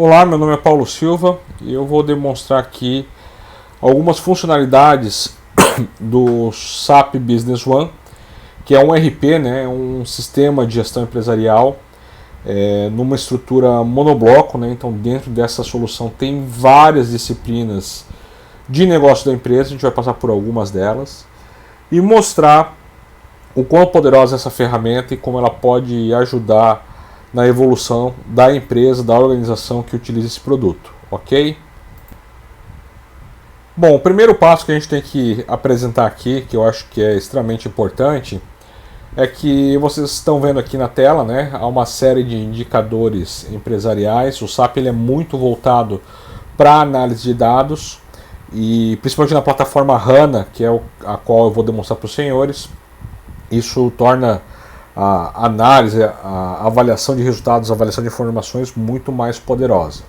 Olá, meu nome é Paulo Silva e eu vou demonstrar aqui algumas funcionalidades do SAP Business One, que é um RP, né, um sistema de gestão empresarial numa estrutura monobloco, né, então dentro dessa solução tem várias disciplinas de negócio da empresa, a gente vai passar por algumas delas e mostrar o quão poderosa é essa ferramenta e como ela pode ajudar na evolução da empresa, da organização que utiliza esse produto, ok? Bom, o primeiro passo que a gente tem que apresentar aqui, que eu acho que é extremamente importante, é que vocês estão vendo aqui na tela, né, há uma série de indicadores empresariais. O SAP ele é muito voltado para análise de dados, e principalmente na plataforma HANA, que é a qual eu vou demonstrar para os senhores. Isso torna a análise, a avaliação de resultados, a avaliação de informações muito mais poderosa.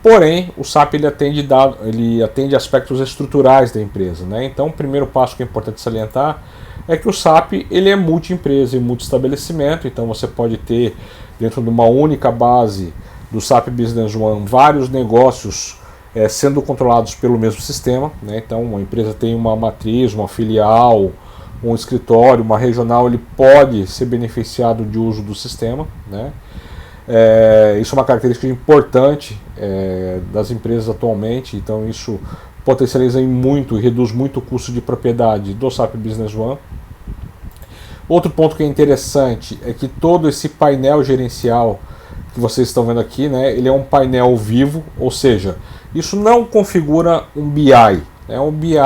Porém, o SAP ele atende aspectos estruturais da empresa, né? Então, o primeiro passo que é importante salientar é que o SAP ele é multi-empresa e multi-estabelecimento. Então, você pode ter, dentro de uma única base do SAP Business One, vários negócios sendo controlados pelo mesmo sistema, né? Então, uma empresa tem uma matriz, uma filial, um escritório, uma regional, ele pode ser beneficiado de uso do sistema, né? Isso é uma característica importante das empresas atualmente, então isso potencializa muito e reduz muito o custo de propriedade do SAP Business One. Outro ponto que é interessante é que todo esse painel gerencial que vocês estão vendo aqui, né, ele é um painel vivo, ou seja, isso não configura um BI. Um BI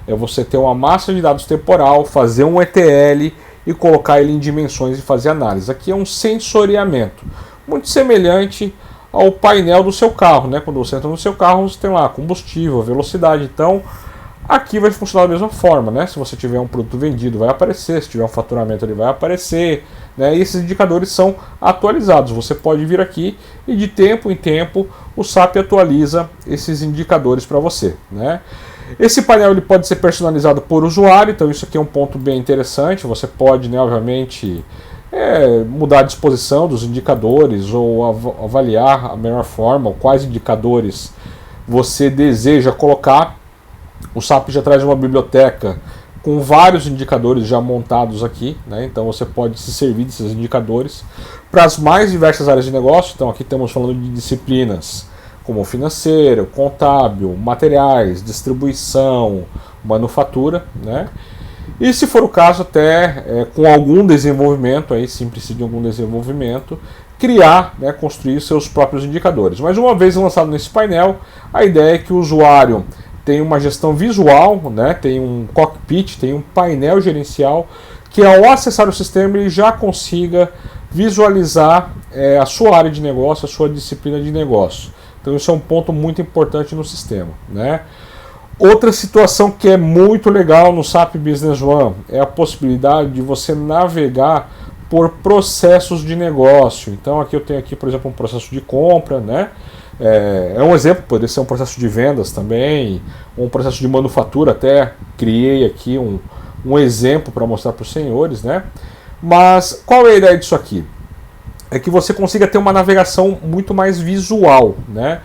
é você ter uma massa de dados temporal, fazer um ETL e colocar ele em dimensões e fazer análise. Aqui é um sensoriamento, muito semelhante ao painel do seu carro, né? Quando você entra no seu carro, você tem lá combustível, velocidade. Então, aqui vai funcionar da mesma forma, né? Se você tiver um produto vendido, vai aparecer. Se tiver um faturamento, ele vai aparecer, né? E esses indicadores são atualizados. Você pode vir aqui e de tempo em tempo o SAP atualiza esses indicadores para você, né? Esse painel ele pode ser personalizado por usuário, então isso aqui é um ponto bem interessante. Você pode, né, obviamente, mudar a disposição dos indicadores ou avaliar a melhor forma, quais indicadores você deseja colocar. O SAP já traz uma biblioteca com vários indicadores já montados aqui, né? Então você pode se servir desses indicadores para as mais diversas áreas de negócio. Então aqui estamos falando de disciplinas como financeiro, contábil, materiais, distribuição, manufatura, né? E se for o caso, até com algum desenvolvimento, aí sim precisa de algum desenvolvimento, criar, né, construir seus próprios indicadores. Mas uma vez lançado nesse painel, a ideia é que o usuário tem uma gestão visual, né, tem um cockpit, tem um painel gerencial, que ao acessar o sistema ele já consiga visualizar a sua área de negócio, a sua disciplina de negócio. Então isso é um ponto muito importante no sistema, né? Outra situação que é muito legal no SAP Business One é a possibilidade de você navegar por processos de negócio. Então aqui eu tenho aqui, por exemplo, um processo de compra, né? É um exemplo, poderia ser um processo de vendas também, um processo de manufatura, até criei aqui um exemplo para mostrar para os senhores, né? Mas qual é a ideia disso aqui? É que você consiga ter uma navegação muito mais visual, né?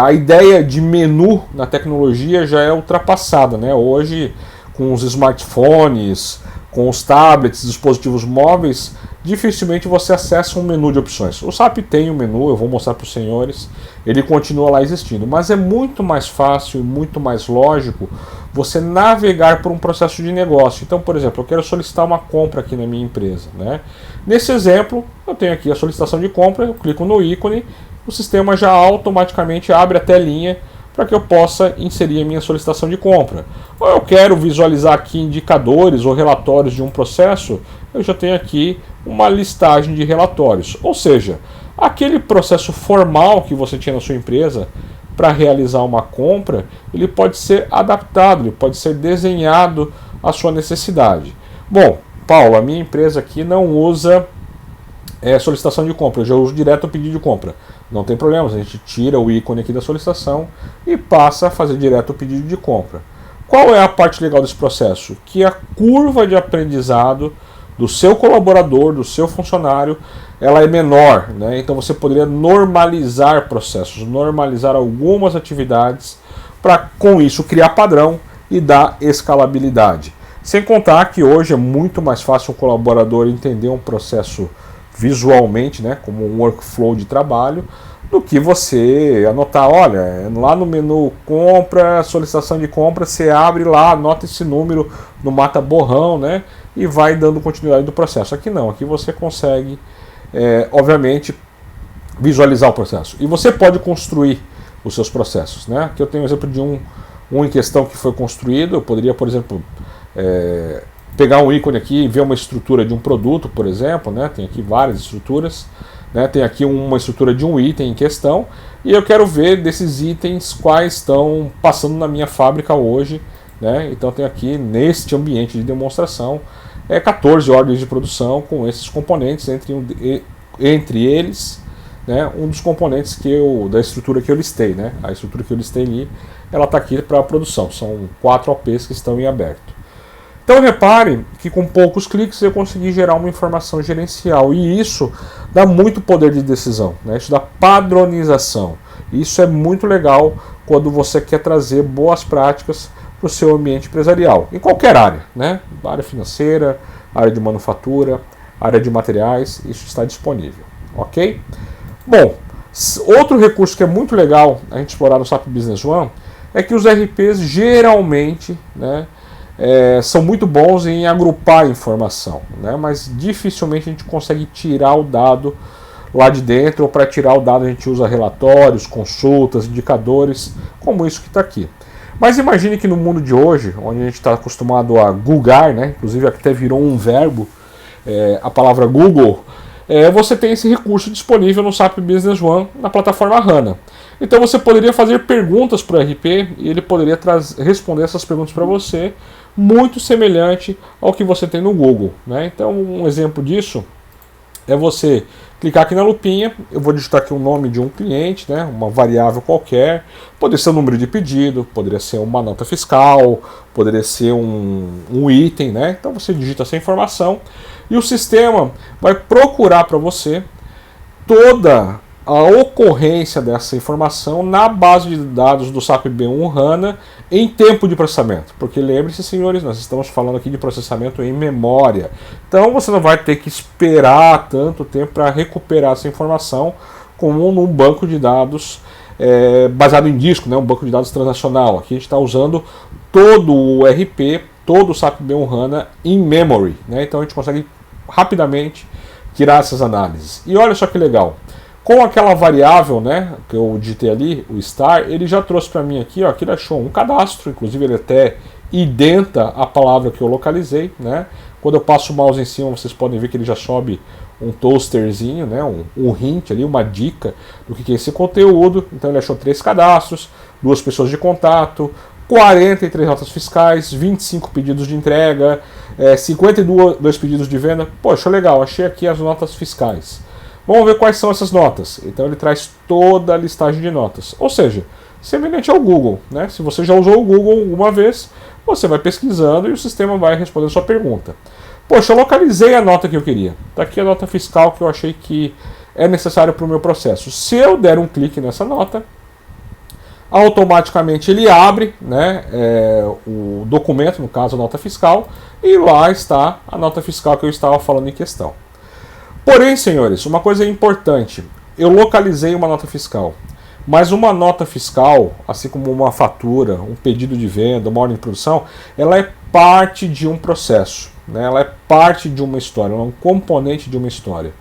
A ideia de menu na tecnologia já é ultrapassada, né? Hoje, com os smartphones, com os tablets, dispositivos móveis, dificilmente você acessa um menu de opções. O SAP tem um menu, eu vou mostrar para os senhores, ele continua lá existindo, mas é muito mais fácil e muito mais lógico você navegar por um processo de negócio. Então, por exemplo, eu quero solicitar uma compra aqui na minha empresa, né? Nesse exemplo, eu tenho aqui a solicitação de compra, eu clico no ícone, o sistema já automaticamente abre a telinha para que eu possa inserir a minha solicitação de compra. Ou eu quero visualizar aqui indicadores ou relatórios de um processo, eu já tenho aqui uma listagem de relatórios. Ou seja, aquele processo formal que você tinha na sua empresa para realizar uma compra, ele pode ser adaptado, ele pode ser desenhado à sua necessidade. Bom, Paulo, a minha empresa aqui não usa solicitação de compra, eu já uso direto o pedido de compra. Não tem problema, a gente tira o ícone aqui da solicitação e passa a fazer direto o pedido de compra. Qual é a parte legal desse processo? Que a curva de aprendizado do seu colaborador, do seu funcionário, ela é menor, né? Então você poderia normalizar processos, normalizar algumas atividades para com isso criar padrão e dar escalabilidade. Sem contar que hoje é muito mais fácil um colaborador entender um processo visualmente, né, como um workflow de trabalho, do que você anotar, olha, lá no menu compra, solicitação de compra, você abre lá, anota esse número no mata borrão, né, e vai dando continuidade do processo. Aqui não, aqui você consegue, obviamente, visualizar o processo. E você pode construir os seus processos, né. Aqui eu tenho um exemplo de um em questão que foi construído. Eu poderia, por exemplo, pegar um ícone aqui e ver uma estrutura de um produto, por exemplo, né? Tem aqui várias estruturas, né? Tem aqui uma estrutura de um item em questão, e eu quero ver desses itens quais estão passando na minha fábrica hoje, né? Então tem aqui neste ambiente de demonstração 14 ordens de produção com esses componentes, entre eles, né, um dos componentes da estrutura que eu listei, né? A estrutura que eu listei ali, ela está aqui para a produção. São 4 OPs que estão em aberto. Então repare que com poucos cliques eu consegui gerar uma informação gerencial, e isso dá muito poder de decisão, né? Isso dá padronização. Isso é muito legal quando você quer trazer boas práticas para o seu ambiente empresarial, em qualquer área, né? Área financeira, área de manufatura, área de materiais, isso está disponível, ok? Bom, outro recurso que é muito legal a gente explorar no SAP Business One é que os RPs geralmente, né, são muito bons em agrupar informação, né, mas dificilmente a gente consegue tirar o dado lá de dentro, ou para tirar o dado a gente usa relatórios, consultas, indicadores, como isso que está aqui. Mas imagine que no mundo de hoje, onde a gente está acostumado a googar, né, inclusive até virou um verbo, a palavra Google, você tem esse recurso disponível no SAP Business One na plataforma HANA. Então você poderia fazer perguntas para o RP e ele poderia responder essas perguntas para você, muito semelhante ao que você tem no Google, né? Então um exemplo disso é você clicar aqui na lupinha, eu vou digitar aqui o nome de um cliente, né, uma variável qualquer, poderia ser o número de pedido, poderia ser uma nota fiscal, poderia ser um item, né? Então você digita essa informação e o sistema vai procurar para você toda a ocorrência dessa informação na base de dados do SAP B1 HANA em tempo de processamento. Porque lembre-se, senhores, nós estamos falando aqui de processamento em memória. Então você não vai ter que esperar tanto tempo para recuperar essa informação como num banco de dados baseado em disco, né, um banco de dados transacional. Aqui a gente está usando todo o RP, todo o SAP B1 HANA in memory, né? Então a gente consegue rapidamente tirar essas análises. E olha só que legal. Com aquela variável, né, que eu digitei ali, o star, ele já trouxe para mim aqui, ó, que ele achou um cadastro, inclusive ele até identa a palavra que eu localizei, né? Quando eu passo o mouse em cima, vocês podem ver que ele já sobe um toasterzinho, né, um hint ali, uma dica do que é esse conteúdo. Então ele achou 3 cadastros, 2 pessoas de contato, 43 notas fiscais, 25 pedidos de entrega, 52 pedidos de venda. Poxa, legal, achei aqui as notas fiscais. Vamos ver quais são essas notas. Então ele traz toda a listagem de notas. Ou seja, semelhante ao Google, né? Se você já usou o Google alguma vez, você vai pesquisando e o sistema vai respondendo a sua pergunta. Poxa, eu localizei a nota que eu queria. Está aqui a nota fiscal que eu achei que é necessário para o meu processo. Se eu der um clique nessa nota, automaticamente ele abre, né, o documento, no caso a nota fiscal, e lá está a nota fiscal que eu estava falando em questão. Porém, senhores, uma coisa importante, eu localizei uma nota fiscal, mas uma nota fiscal, assim como uma fatura, um pedido de venda, uma ordem de produção, ela é parte de um processo, né? Ela é parte de uma história, ela é um componente de uma história.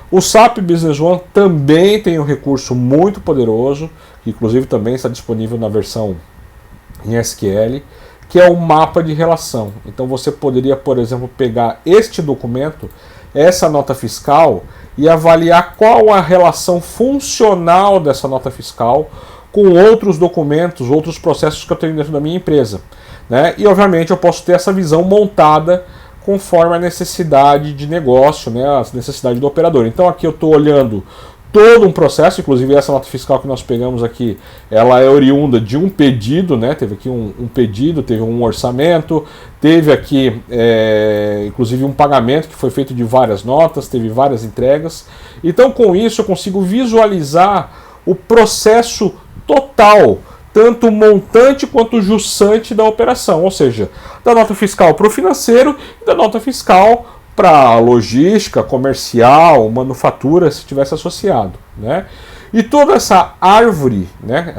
O SAP Business One também tem um recurso muito poderoso, que inclusive também está disponível na versão em SQL, que é o mapa de relação. Então você poderia, por exemplo, pegar este documento, essa nota fiscal, e avaliar qual a relação funcional dessa nota fiscal com outros documentos, outros processos que eu tenho dentro da minha empresa, né? E obviamente eu posso ter essa visão montada conforme a necessidade de negócio, né? A necessidade do operador. Então aqui eu estou olhando todo um processo, inclusive essa nota fiscal que nós pegamos aqui, ela é oriunda de um pedido, né? Teve aqui um pedido, teve um orçamento, teve aqui inclusive um pagamento que foi feito de várias notas, teve várias entregas. Então com isso eu consigo visualizar o processo total, tanto o montante quanto o jussante da operação, ou seja, da nota fiscal para o financeiro e da nota fiscal para logística, comercial, manufatura, se tivesse associado, né? E toda essa árvore, né,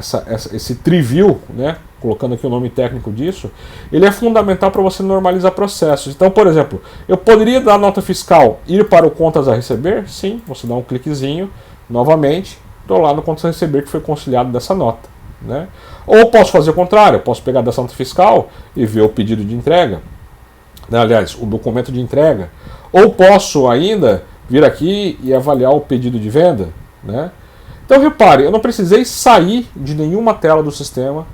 esse trivio, né, colocando aqui o nome técnico disso, ele é fundamental para você normalizar processos. Então, por exemplo, eu poderia dar nota fiscal ir para o contas a receber? Sim, você dá um cliquezinho, novamente, estou lá no contas a receber que foi conciliado dessa nota, né? Ou posso fazer o contrário, eu posso pegar dessa nota fiscal e ver o pedido de entrega, né, aliás, o documento de entrega. Ou posso ainda vir aqui e avaliar o pedido de venda, né? Então repare, eu não precisei sair de nenhuma tela do sistema,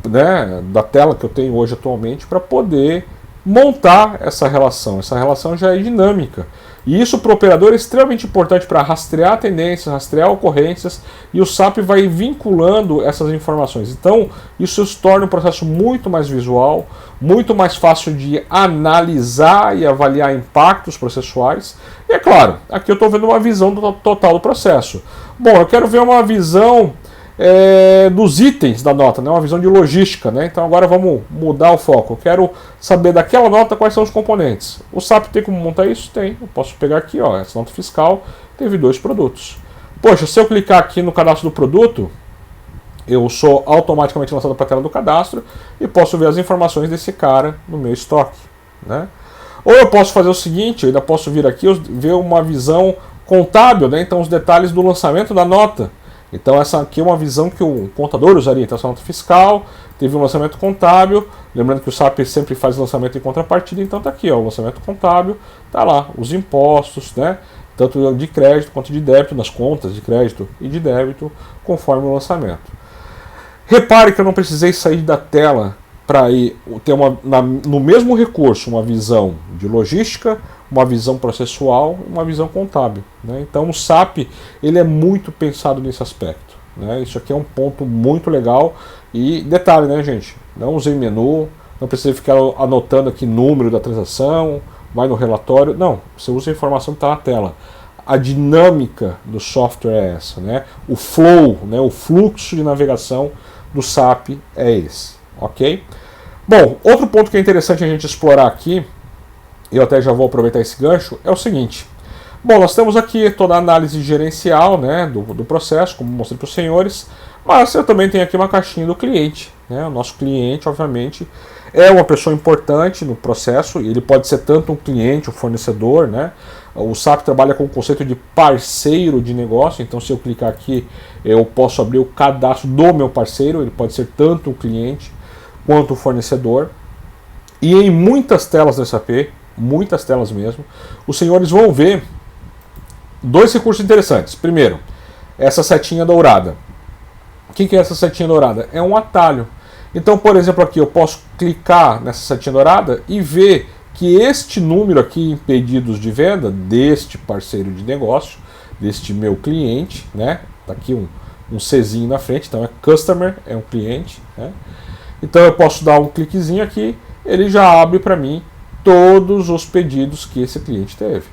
né, da tela que eu tenho hoje atualmente, para poder montar essa relação. Essa relação já é dinâmica. E isso para o operador é extremamente importante para rastrear tendências, rastrear ocorrências, e o SAP vai vinculando essas informações. Então, isso se torna um processo muito mais visual, muito mais fácil de analisar e avaliar impactos processuais. E é claro, aqui eu estou vendo uma visão total do processo. Bom, eu quero ver uma visão dos itens da nota, né? Uma visão de logística, né? Então agora vamos mudar o foco. Eu quero saber daquela nota quais são os componentes. O SAP tem como montar isso? Tem. Eu posso pegar aqui, ó, essa nota fiscal teve 2 produtos. Poxa, se eu clicar aqui no cadastro do produto, eu sou automaticamente lançado para a tela do cadastro e posso ver as informações desse cara no meu estoque, né? Ou eu posso fazer o seguinte, eu ainda posso vir aqui ver uma visão contábil, né? Então os detalhes do lançamento da nota. Então essa aqui é uma visão que o contador usaria. Então essa nota fiscal, teve um lançamento contábil, lembrando que o SAP sempre faz lançamento em contrapartida, então está aqui, ó, o lançamento contábil, está lá, os impostos, né, tanto de crédito quanto de débito, nas contas de crédito e de débito, conforme o lançamento. Repare que eu não precisei sair da tela para ter no mesmo recurso uma visão de logística, uma visão processual e uma visão contábil, né? Então o SAP ele é muito pensado nesse aspecto, né? Isso aqui é um ponto muito legal. E detalhe, né, gente? Não usei menu, não precisa ficar anotando aqui número da transação, vai no relatório. Não, você usa a informação que está na tela. A dinâmica do software é essa, né? O flow, né, o fluxo de navegação do SAP é esse, ok? Bom, outro ponto que é interessante a gente explorar aqui, eu até já vou aproveitar esse gancho, é o seguinte. Bom, nós temos aqui toda a análise gerencial, né, do processo, como mostrei para os senhores, mas eu também tenho aqui uma caixinha do cliente, né? O nosso cliente, obviamente, é uma pessoa importante no processo, e ele pode ser tanto um cliente, um fornecedor, né? O SAP trabalha com o conceito de parceiro de negócio, então se eu clicar aqui, eu posso abrir o cadastro do meu parceiro, ele pode ser tanto o cliente quanto o fornecedor. E em muitas telas do SAP, muitas telas mesmo, os senhores vão ver 2 recursos interessantes. Primeiro, essa setinha dourada. O que é essa setinha dourada? É um atalho. Então, por exemplo, aqui eu posso clicar nessa setinha dourada e ver que este número aqui em pedidos de venda deste parceiro de negócio, deste meu cliente, né? Tá aqui um Czinho na frente, então é customer, é um cliente, né? Então eu posso dar um cliquezinho aqui, ele já abre para mim todos os pedidos que esse cliente teve.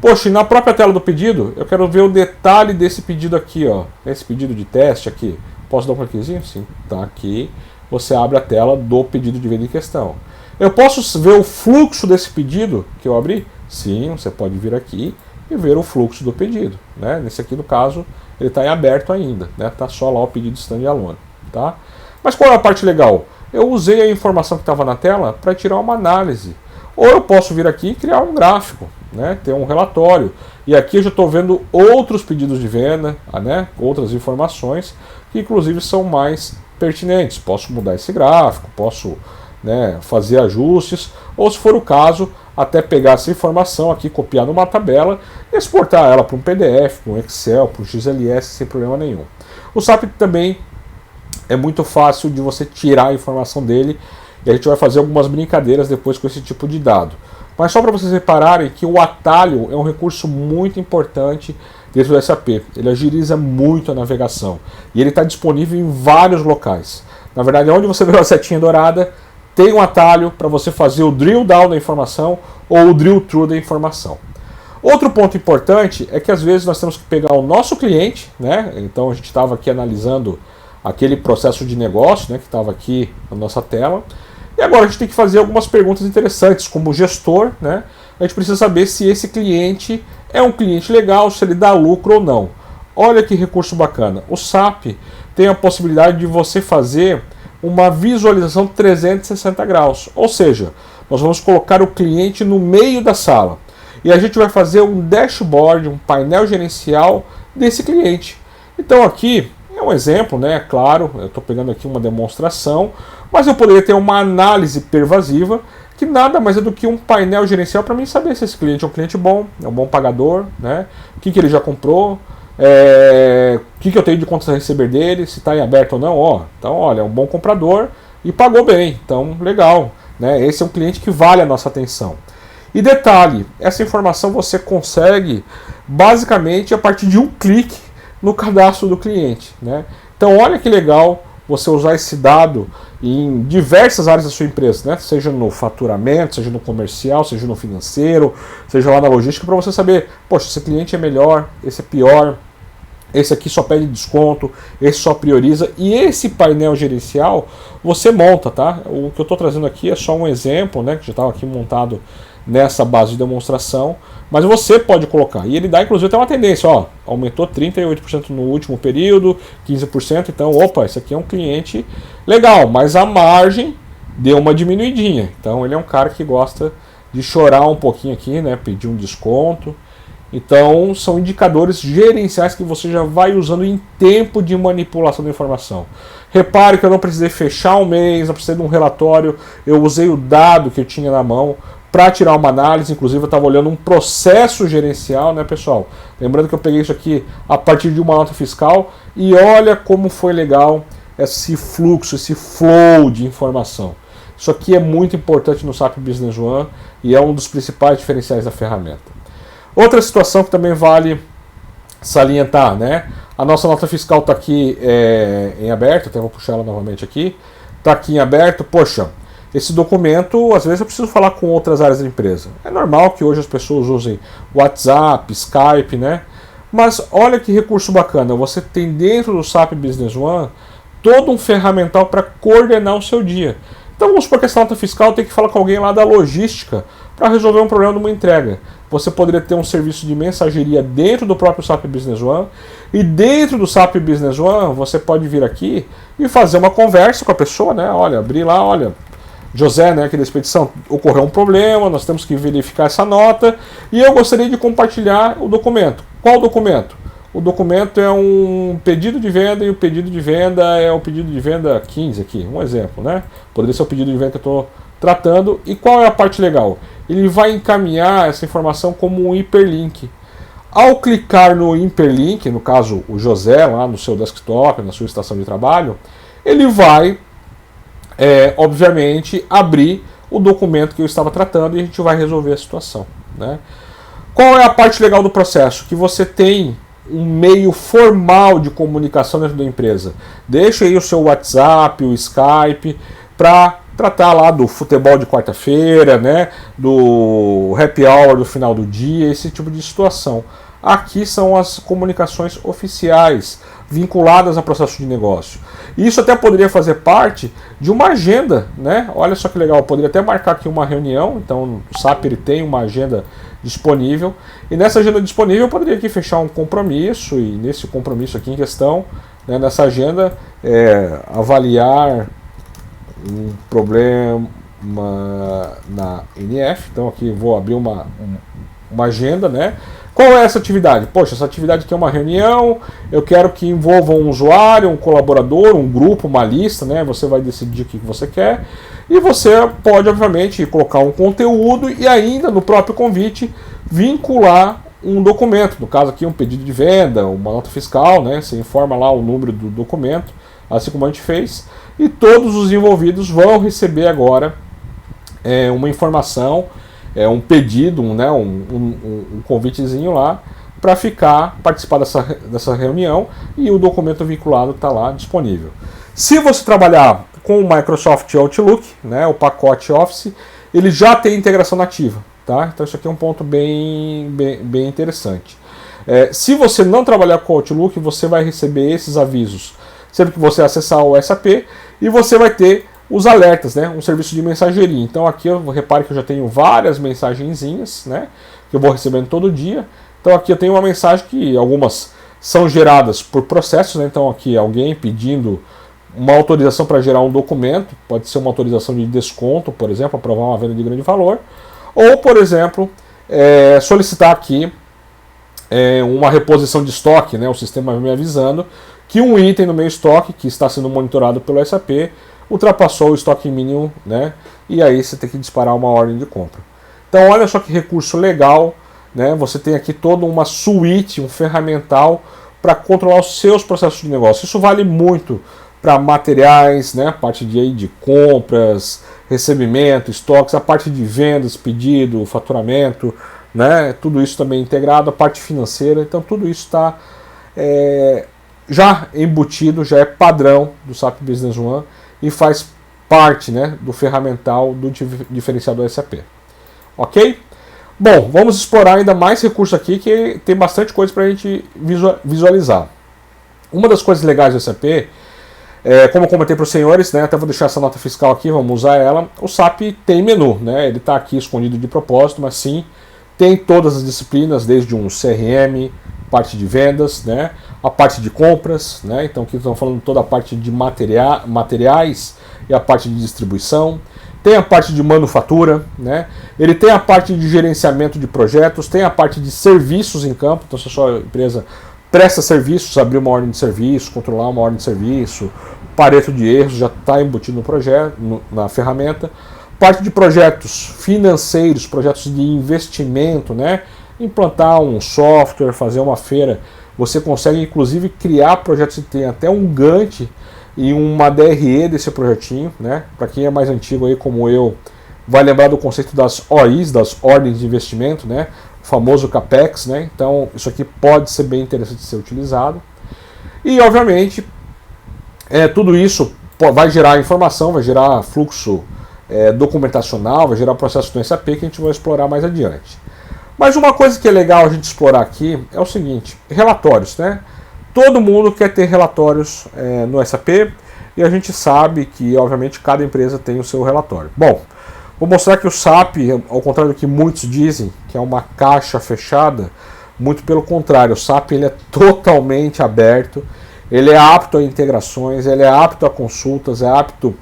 Poxa, e na própria tela do pedido, eu quero ver o detalhe desse pedido aqui, ó, esse pedido de teste aqui. Posso dar um cliquezinho? Sim, tá aqui. Você abre a tela do pedido de venda em questão. Eu posso ver o fluxo desse pedido que eu abri? Sim, você pode vir aqui e ver o fluxo do pedido, né? Nesse aqui, no caso, ele está em aberto ainda, né? Tá só lá o pedido standalone, tá? Mas qual é a parte legal? Eu usei a informação que estava na tela para tirar uma análise. Ou eu posso vir aqui e criar um gráfico, né? Ter um relatório. E aqui eu já estou vendo outros pedidos de venda, né? Outras informações que inclusive são mais pertinentes. Posso mudar esse gráfico, posso, né, fazer ajustes, ou se for o caso, até pegar essa informação aqui, copiar numa tabela e exportar ela para um PDF, para um Excel, para um XLS sem problema nenhum. O SAP também é muito fácil de você tirar a informação dele, e a gente vai fazer algumas brincadeiras depois com esse tipo de dado. Mas só para vocês repararem que o atalho é um recurso muito importante. dentro do SAP. Ele agiliza muito a navegação e ele está disponível em vários locais. Na verdade, onde você vê a setinha dourada, tem um atalho para você fazer o drill down da informação ou o drill through da informação. Outro ponto importante é que às vezes nós temos que pegar o nosso cliente, né? Então a gente estava aqui analisando aquele processo de negócio, né, que estava aqui na nossa tela. E agora a gente tem que fazer algumas perguntas interessantes, como gestor, né? A gente precisa saber se esse cliente é um cliente legal, se ele dá lucro ou não. Olha que recurso bacana. O SAP tem a possibilidade de você fazer uma visualização 360 graus. Ou seja, nós vamos colocar o cliente no meio da sala. E a gente vai fazer um dashboard, um painel gerencial desse cliente. Então aqui é um exemplo, né? Claro, eu estou pegando aqui uma demonstração, mas eu poderia ter uma análise pervasiva, que nada mais é do que um painel gerencial para mim saber se esse cliente é um cliente bom, é um bom pagador, né? O que ele já comprou, o que eu tenho de contas a receber dele, se está em aberto ou não. Ó, então, olha, é um bom comprador e pagou bem, então legal, né? Esse é um cliente que vale a nossa atenção. E detalhe, essa informação você consegue basicamente a partir de um clique no cadastro do cliente, né? Então olha que legal você usar esse dado em diversas áreas da sua empresa, né? Seja no faturamento, seja no comercial, seja no financeiro, seja lá na logística, para você saber, poxa, esse cliente é melhor, esse é pior, esse aqui só pede desconto, esse só prioriza, e esse painel gerencial você monta, tá? O que eu estou trazendo aqui é só um exemplo, né? Que já estava aqui montado nessa base de demonstração, mas você pode colocar. E ele dá inclusive até uma tendência, ó, aumentou 38% no último período, 15%, então, opa, esse aqui é um cliente legal, mas a margem deu uma diminuidinha. Então ele é um cara que gosta de chorar um pouquinho aqui, né, pedir um desconto. Então são indicadores gerenciais que você já vai usando em tempo de manipulação da informação. Repare que eu não precisei fechar um mês, não precisei de um relatório, eu usei o dado que eu tinha na mão para tirar uma análise. Inclusive eu estava olhando um processo gerencial, né, pessoal? Lembrando que eu peguei isso aqui a partir de uma nota fiscal e olha como foi legal esse fluxo, esse flow de informação. Isso aqui é muito importante no SAP Business One e é um dos principais diferenciais da ferramenta. Outra situação que também vale salientar, né? A nossa nota fiscal está aqui em aberto, até vou puxar ela novamente aqui. Está aqui em aberto, poxa, esse documento, às vezes eu preciso falar com outras áreas da empresa. É normal que hoje as pessoas usem WhatsApp, Skype, né? Mas olha que recurso bacana, você tem dentro do SAP Business One todo um ferramental para coordenar o seu dia. Então vamos supor que essa nota fiscal tem que falar com alguém lá da logística para resolver um problema de uma entrega. Você poderia ter um serviço de mensageria dentro do próprio SAP Business One, e dentro do SAP Business One você pode vir aqui e fazer uma conversa com a pessoa, né? Olha, abrir lá, olha, José, né, aqui da expedição, ocorreu um problema, nós temos que verificar essa nota e eu gostaria de compartilhar o documento. Qual documento? O documento é um pedido de venda e o pedido de venda é o pedido de venda 15 aqui, um exemplo, né? Poderia ser o pedido de venda que eu estou tratando. E qual é a parte legal? Ele vai encaminhar essa informação como um hiperlink. Ao clicar no hiperlink, no caso o José lá no seu desktop, na sua estação de trabalho, ele vai, obviamente, abrir o documento que eu estava tratando e a gente vai resolver a situação, né? Qual é a parte legal do processo? Que você tem um meio formal de comunicação dentro da empresa. Deixa aí o seu WhatsApp, o Skype, para tratar lá do futebol de quarta-feira, né, do happy hour do final do dia, esse tipo de situação. Aqui são as comunicações oficiais vinculadas a processo de negócio. Isso até poderia fazer parte de uma agenda, né? Olha só que legal, eu poderia até marcar aqui uma reunião. Então o SAP ele tem uma agenda disponível, e nessa agenda disponível eu poderia aqui fechar um compromisso, e nesse compromisso aqui em questão, né, nessa agenda, avaliar um problema na NF. Então aqui vou abrir uma agenda, né? Qual é essa atividade? Poxa, essa atividade aqui é uma reunião, eu quero que envolva um usuário, um colaborador, um grupo, uma lista, né? Você vai decidir o que você quer, e você pode, obviamente, colocar um conteúdo e ainda no próprio convite vincular um documento, no caso aqui um pedido de venda, uma nota fiscal, né? Você informa lá o número do documento, assim como a gente fez, e todos os envolvidos vão receber agora uma informação, um pedido, um convitezinho lá, para participar dessa reunião, e o documento vinculado está lá disponível. Se você trabalhar com o Microsoft Outlook, né, o pacote Office, ele já tem integração nativa. Tá? Então isso aqui é um ponto bem interessante. Se você não trabalhar com o Outlook, você vai receber esses avisos sempre que você acessar o SAP, e você vai ter os alertas, né? Um serviço de mensageria. Então aqui eu repare que eu já tenho várias mensagenzinhas, né? Que eu vou recebendo todo dia. Então aqui eu tenho uma mensagem que algumas são geradas por processos, né? Então aqui alguém pedindo uma autorização para gerar um documento, pode ser uma autorização de desconto, por exemplo, aprovar uma venda de grande valor, ou, por exemplo, solicitar aqui uma reposição de estoque, né? O sistema me avisando que um item no meu estoque, que está sendo monitorado pelo SAP, ultrapassou o estoque mínimo, né? E aí você tem que disparar uma ordem de compra. Então olha só que recurso legal, né? Você tem aqui toda uma suíte, um ferramental para controlar os seus processos de negócio. Isso vale muito para materiais, né? A parte de compras, recebimento, estoques, a parte de vendas, pedido, faturamento, né? Tudo isso também integrado, a parte financeira. Então tudo isso está já embutido, já é padrão do SAP Business One e faz parte, né, do ferramental do diferencial do SAP. Ok? Bom, vamos explorar ainda mais recursos aqui, que tem bastante coisa para a gente visualizar. Uma das coisas legais do SAP, como eu comentei para os senhores, né, até vou deixar essa nota fiscal aqui, vamos usar ela. O SAP tem menu, né, ele está aqui escondido de propósito, mas sim, tem todas as disciplinas, desde um CRM, parte de vendas, né, a parte de compras, né, então aqui estamos falando toda a parte de materiais e a parte de distribuição, tem a parte de manufatura, né, ele tem a parte de gerenciamento de projetos, tem a parte de serviços em campo, então se a sua empresa presta serviços, abrir uma ordem de serviço, controlar uma ordem de serviço, Pareto de erros já está embutido no projeto, na ferramenta, parte de projetos financeiros, projetos de investimento, né, implantar um software, fazer uma feira, você consegue inclusive criar projetos que tem até um Gantt e uma DRE desse projetinho, né? Para quem é mais antigo aí como eu, vai lembrar do conceito das OIs, das ordens de investimento, né? O famoso CAPEX, né? Então isso aqui pode ser bem interessante de ser utilizado. E obviamente tudo isso vai gerar informação, vai gerar fluxo documentacional, vai gerar processo do SAP que a gente vai explorar mais adiante. Mas uma coisa que é legal a gente explorar aqui é o seguinte, relatórios, né? Todo mundo quer ter relatórios no SAP e a gente sabe que, obviamente, cada empresa tem o seu relatório. Bom, vou mostrar que o SAP, ao contrário do que muitos dizem, que é uma caixa fechada, muito pelo contrário, o SAP ele é totalmente aberto, ele é apto a integrações, ele é apto a consultas, é apto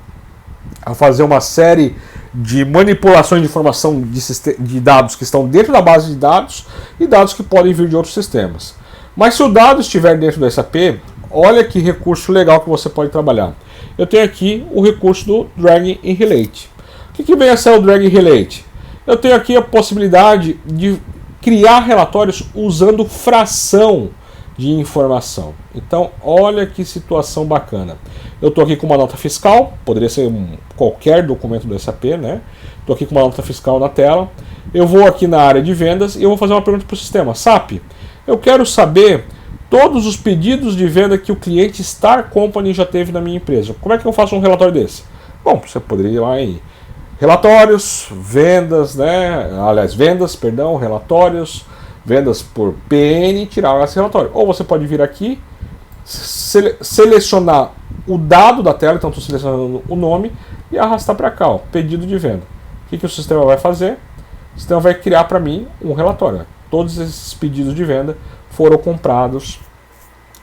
a fazer uma série de manipulações de informação de dados que estão dentro da base de dados e dados que podem vir de outros sistemas. Mas se o dado estiver dentro do SAP, olha que recurso legal que você pode trabalhar. Eu tenho aqui o recurso do Drag and Relate. O que vem a ser o Drag and Relate? Eu tenho aqui a possibilidade de criar relatórios usando fração de informação. Então, olha que situação bacana. Eu estou aqui com uma nota fiscal, poderia ser qualquer documento do SAP, né? Estou aqui com uma nota fiscal na tela. Eu vou aqui na área de vendas e eu vou fazer uma pergunta para o sistema. SAP, eu quero saber todos os pedidos de venda que o cliente Star Company já teve na minha empresa. Como é que eu faço um relatório desse? Bom, você poderia ir lá em relatórios, vendas, né? Aliás, vendas, perdão, relatórios, vendas por PN, tirar esse relatório. Ou você pode vir aqui, selecionar o dado da tela, então estou selecionando o nome, e arrastar para cá, ó, pedido de venda. O que o sistema vai fazer? O sistema vai criar para mim um relatório. Né? Todos esses pedidos de venda foram comprados,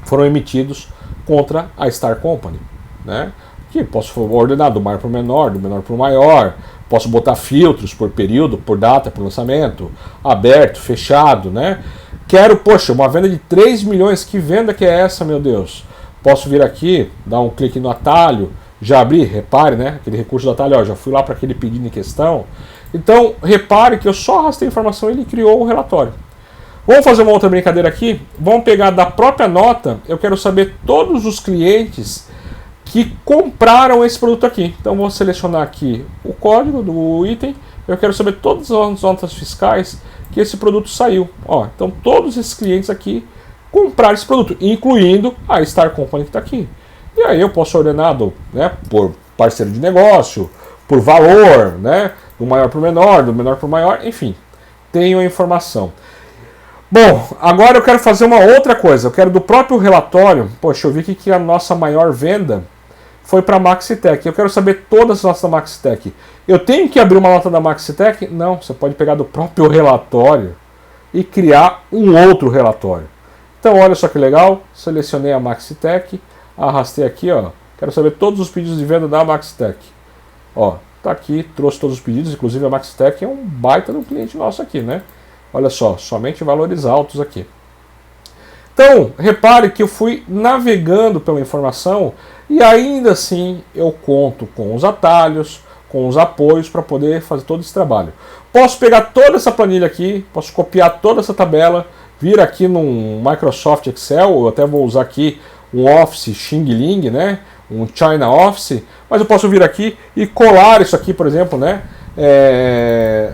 foram emitidos contra a Star Company. Né? Que posso ordenar do maior para o menor, do menor para o maior, posso botar filtros por período, por data, por lançamento, aberto, fechado, né? Quero, poxa, uma venda de 3 milhões, que venda que é essa, meu Deus? Posso vir aqui, dar um clique no atalho, já abrir, repare, né? Aquele recurso do atalho, ó, já fui lá para aquele pedido em questão. Então, repare que eu só arrastei a informação e ele criou o relatório. Vamos fazer uma outra brincadeira aqui? Vamos pegar da própria nota, eu quero saber todos os clientes que compraram esse produto aqui. Então vou selecionar aqui o código do item, eu quero saber todas as notas fiscais que esse produto saiu. Ó, então todos esses clientes aqui compraram esse produto, incluindo a Star Company que está aqui. E aí eu posso ordenar né, por parceiro de negócio, por valor, né, do maior para o menor, do menor para o maior, enfim, tenho a informação. Bom, agora eu quero fazer uma outra coisa. Eu quero do próprio relatório. Poxa, eu vi que a nossa maior venda foi para a Maxitec. Eu quero saber todas as notas da Maxitec. Eu tenho que abrir uma nota da Maxitec? Não, você pode pegar do próprio relatório e criar um outro relatório. Então, olha só que legal. Selecionei a Maxitec, arrastei aqui, ó. Quero saber todos os pedidos de venda da Maxitec. Ó, tá aqui, trouxe todos os pedidos. Inclusive a Maxitec é um baita de um cliente nosso aqui, né? Olha só, somente valores altos aqui. Então, repare que eu fui navegando pela informação e ainda assim eu conto com os atalhos, com os apoios para poder fazer todo esse trabalho. Posso pegar toda essa planilha aqui, posso copiar toda essa tabela, vir aqui num Microsoft Excel, eu até vou usar aqui um Office Xing Ling, né? Um China Office, mas eu posso vir aqui e colar isso aqui, por exemplo, né?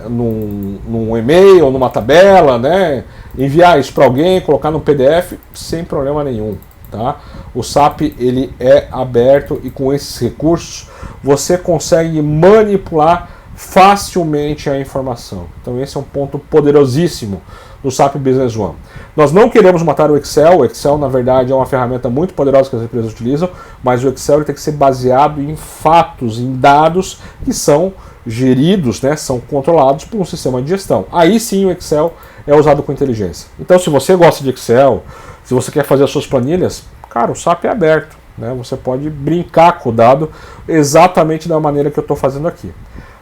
Num e-mail ou numa tabela, né? Enviar isso para alguém, colocar no PDF sem problema nenhum, tá? O SAP ele é aberto e com esses recursos você consegue manipular facilmente a informação. Então esse é um ponto poderosíssimo do SAP Business One. Nós não queremos matar o Excel. O Excel, na verdade, é uma ferramenta muito poderosa que as empresas utilizam, mas o Excel ele tem que ser baseado em fatos, em dados que são geridos, né, são controlados por um sistema de gestão. Aí sim o Excel é usado com inteligência. Então, se você gosta de Excel, se você quer fazer as suas planilhas, cara, o SAP é aberto, né? Você pode brincar com o dado exatamente da maneira que eu estou fazendo aqui.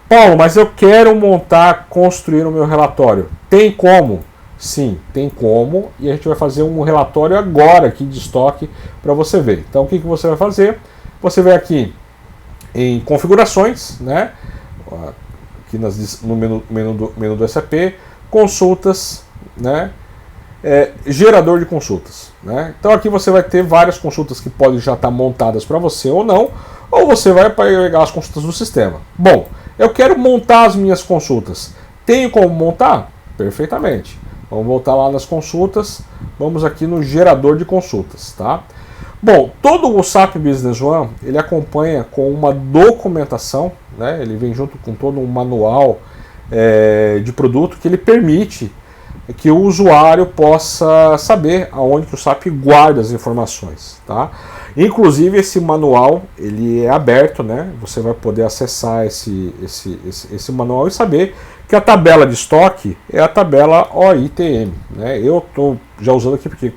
Paulo, mas eu quero montar, construir o meu relatório. Tem como? Sim, tem como. E a gente vai fazer um relatório agora aqui de estoque para você ver. Então, o que você vai fazer? Você vem aqui em configurações, né? Aqui no menu do SAP, consultas, né? Gerador de consultas, né? Então aqui você vai ter várias consultas que podem já estar montadas para você ou não, ou você vai pegar as consultas do sistema. Bom, eu quero montar as minhas consultas. Tenho como montar? Perfeitamente. Vamos voltar lá nas consultas, vamos aqui no gerador de consultas, tá? Bom, todo o SAP Business One, ele acompanha com uma documentação, né? Ele vem junto com todo um manual de produto que ele permite que o usuário possa saber aonde que o SAP guarda as informações, tá? Inclusive esse manual, ele é aberto, né? Você vai poder acessar esse manual e saber que a tabela de estoque é a tabela OITM, né? Eu estou já usando aqui porque,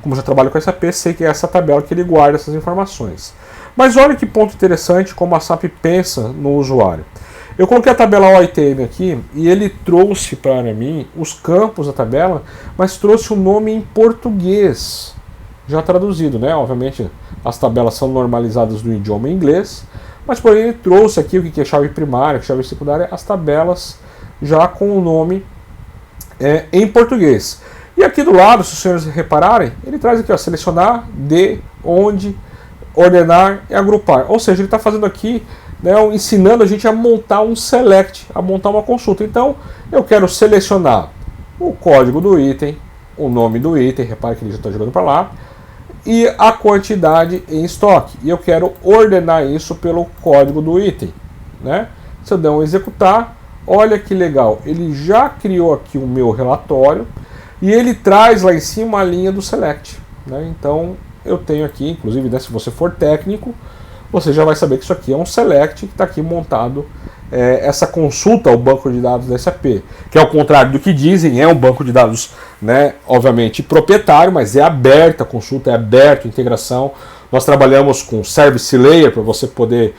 como já trabalho com SAP, sei que é essa tabela que ele guarda essas informações. Mas olha que ponto interessante como a SAP pensa no usuário. Eu coloquei a tabela OITM aqui e ele trouxe para mim os campos da tabela, mas trouxe o nome em português, já traduzido, né? Obviamente as tabelas são normalizadas no idioma inglês, mas porém ele trouxe aqui o que é chave primária, chave secundária, as tabelas já com o nome em português. E aqui do lado, se os senhores repararem, ele traz aqui, ó, selecionar, de, onde, ordenar e agrupar. Ou seja, ele está fazendo aqui, né, ensinando a gente a montar um select, a montar uma consulta. Então, eu quero selecionar o código do item, o nome do item, repare que ele já está jogando para lá, e a quantidade em estoque. E eu quero ordenar isso pelo código do item, né? Se eu der um executar, olha que legal, ele já criou aqui o meu relatório e ele traz lá em cima a linha do select, né? Então eu tenho aqui, inclusive, né, se você for técnico, você já vai saber que isso aqui é um select que está aqui montado, essa consulta ao banco de dados da SAP, que ao contrário do que dizem, é um banco de dados, né, obviamente proprietário, mas é aberta a consulta, é aberta a integração. Nós trabalhamos com Service Layer para você poder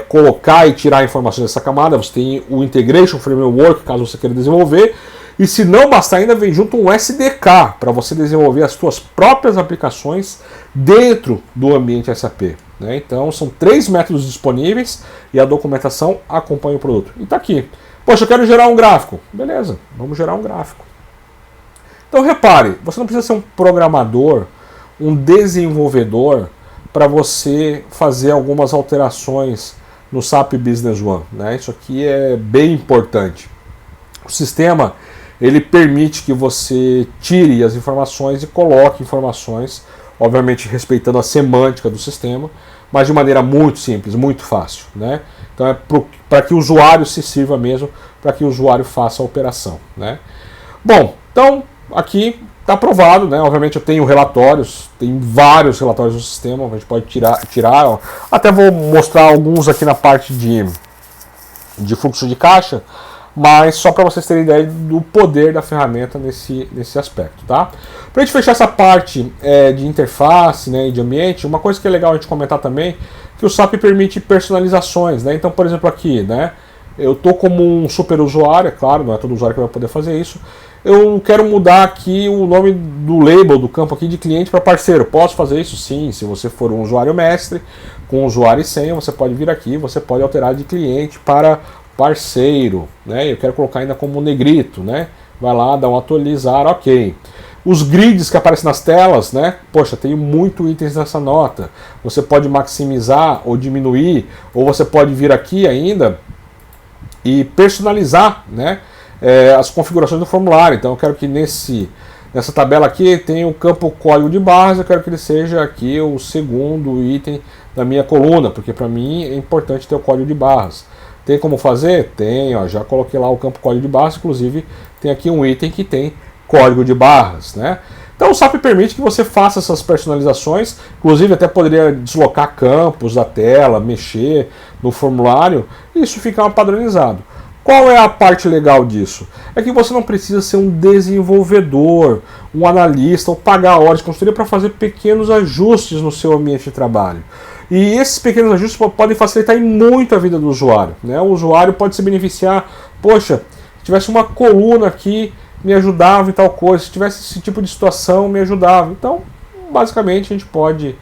colocar e tirar informações dessa camada. Você tem o Integration Framework, caso você queira desenvolver. E se não bastar ainda, vem junto um SDK para você desenvolver as suas próprias aplicações dentro do ambiente SAP. Né? Então são 3 métodos disponíveis e a documentação acompanha o produto. E está aqui. Poxa, eu quero gerar um gráfico. Beleza, vamos gerar um gráfico. Então repare, você não precisa ser um programador, um desenvolvedor para você fazer algumas alterações no SAP Business One. Né? Isso aqui é bem importante. O sistema ele permite que você tire as informações e coloque informações, obviamente respeitando a semântica do sistema, mas de maneira muito simples, muito fácil, né? Então é para que o usuário se sirva mesmo, para que o usuário faça a operação, né? Bom, então aqui está aprovado, né? Obviamente eu tenho relatórios, tem vários relatórios do sistema, a gente pode tirar ó. Até vou mostrar alguns aqui na parte de fluxo de caixa, mas só para vocês terem ideia do poder da ferramenta nesse aspecto, tá? Para a gente fechar essa parte de interface, né, e de ambiente, uma coisa que é legal a gente comentar também, que o SAP permite personalizações, né? Então, por exemplo, aqui, né, eu estou como um super usuário, é claro, não é todo usuário que vai poder fazer isso. Eu quero mudar aqui o nome do label do campo aqui de cliente para parceiro. Posso fazer isso? Sim. Se você for um usuário mestre, com usuário e senha, você pode vir aqui, você pode alterar de cliente para parceiro, né? Eu quero colocar ainda como negrito, né? Vai lá, dá um atualizar, ok. Os grids que aparecem nas telas, né? Poxa, tem muito itens nessa nota. Você pode maximizar ou diminuir, ou você pode vir aqui ainda e personalizar, né? As configurações do formulário. Então eu quero que nessa tabela aqui tenha o campo código de barras, eu quero que ele seja aqui o segundo item da minha coluna, porque para mim é importante ter o código de barras. Tem como fazer? Tem, ó, já coloquei lá o campo código de barras, inclusive tem aqui um item que tem código de barras, né? Então o SAP permite que você faça essas personalizações, inclusive até poderia deslocar campos da tela, mexer no formulário, e isso fica padronizado. Qual é a parte legal disso? É que você não precisa ser um desenvolvedor, um analista ou pagar horas de consultoria para fazer pequenos ajustes no seu ambiente de trabalho. E esses pequenos ajustes podem facilitar muito a vida do usuário, né? O usuário pode se beneficiar, poxa, se tivesse uma coluna aqui, me ajudava em tal coisa, se tivesse esse tipo de situação, me ajudava. Então, basicamente, a gente pode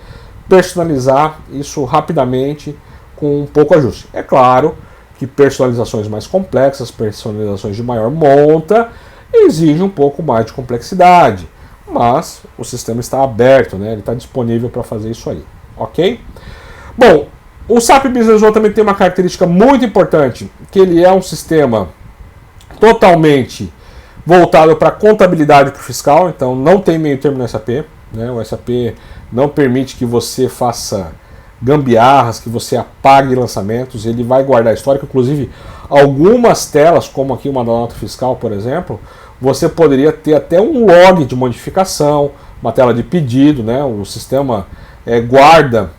personalizar isso rapidamente com um pouco ajuste. É claro que personalizações mais complexas, personalizações de maior monta, exigem um pouco mais de complexidade, mas o sistema está aberto, né? Ele está disponível para fazer isso aí, ok? Bom, o SAP Business One também tem uma característica muito importante, que ele é um sistema totalmente voltado para contabilidade para o fiscal, então não tem meio termo no SAP, né? O SAP não permite que você faça gambiarras, que você apague lançamentos, ele vai guardar histórico, inclusive algumas telas, como aqui uma da nota fiscal, por exemplo, você poderia ter até um log de modificação, uma tela de pedido, né? O sistema guarda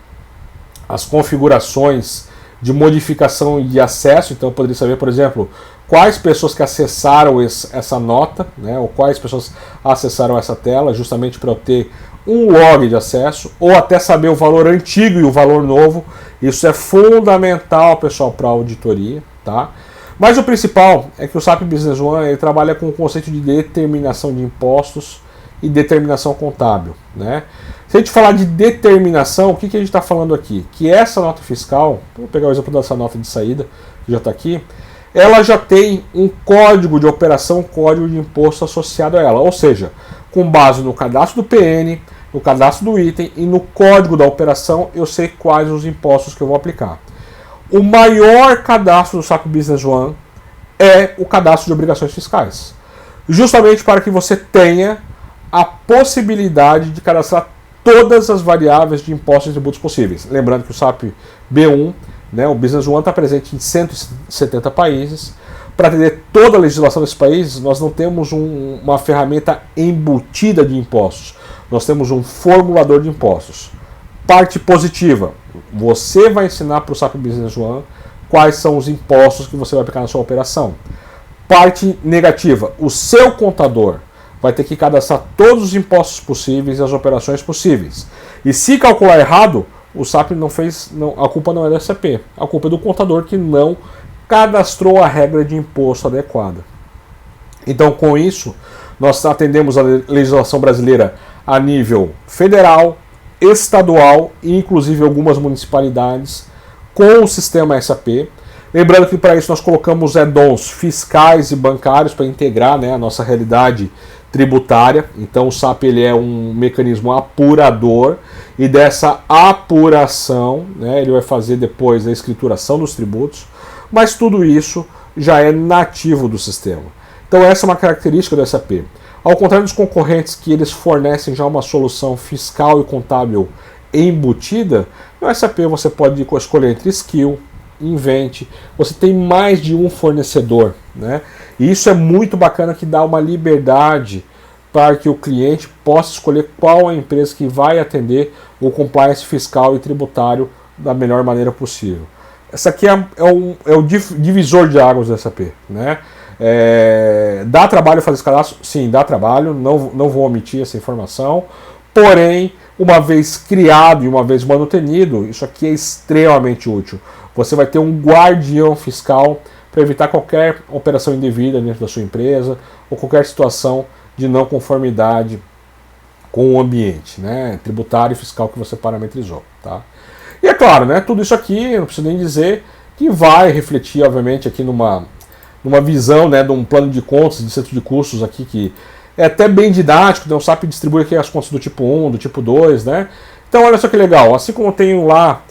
as configurações de modificação e de acesso, então eu poderia saber, por exemplo, quais pessoas que acessaram essa nota, né? Ou quais pessoas acessaram essa tela, justamente para eu ter um log de acesso, ou até saber o valor antigo e o valor novo. Isso é fundamental, pessoal, para a auditoria, tá? Mas o principal é que o SAP Business One ele trabalha com o conceito de determinação de impostos e determinação contábil, né? Se a gente falar de determinação, o que a gente está falando aqui? Que essa nota fiscal, vou pegar o exemplo dessa nota de saída, que já está aqui, ela já tem um código de operação, código de imposto associado a ela, ou seja, com base no cadastro do PN, no cadastro do item e no código da operação, eu sei quais os impostos que eu vou aplicar. O maior cadastro do SAP Business One é o cadastro de obrigações fiscais, justamente para que você tenha a possibilidade de cadastrar todas as variáveis de impostos e tributos possíveis. Lembrando que o SAP B1, né, o Business One está presente em 170 países. Para atender toda a legislação desses países, nós não temos uma ferramenta embutida de impostos. Nós temos um formulador de impostos. Parte positiva, você vai ensinar para o SAP Business One quais são os impostos que você vai aplicar na sua operação. Parte negativa, o seu contador vai ter que cadastrar todos os impostos possíveis e as operações possíveis. E se calcular errado, o SAP não fez, a culpa não é do SAP, a culpa é do contador que não cadastrou a regra de imposto adequada. Então, com isso, nós atendemos a legislação brasileira a nível federal, estadual e inclusive algumas municipalidades com o sistema SAP. Lembrando que para isso nós colocamos add-ons fiscais e bancários para integrar, né, a nossa realidade tributária. Então o SAP ele é um mecanismo apurador e dessa apuração, né, ele vai fazer depois a escrituração dos tributos, mas tudo isso já é nativo do sistema. Então essa é uma característica do SAP. Ao contrário dos concorrentes que eles fornecem já uma solução fiscal e contábil embutida, no SAP você pode escolher entre Skill, Invent, você tem mais de um fornecedor, né? E isso é muito bacana, que dá uma liberdade para que o cliente possa escolher qual a empresa que vai atender o compliance fiscal e tributário da melhor maneira possível. Essa aqui é o divisor de águas do SAP, né? Dá trabalho fazer esse cadastro? Sim, dá trabalho, não vou omitir essa informação, porém, uma vez criado e uma vez manutenido, isso aqui é extremamente útil. Você vai ter um guardião fiscal para evitar qualquer operação indevida dentro da sua empresa ou qualquer situação de não conformidade com o ambiente, né, tributário e fiscal que você parametrizou. Tá? E é claro, né, tudo isso aqui, eu não preciso nem dizer, que vai refletir, obviamente, aqui numa visão, né, de um plano de contas, de centro de custos aqui, que é até bem didático, então o SAP distribui aqui as contas do tipo 1, do tipo 2, né? Então olha só que legal, assim como eu tenho lá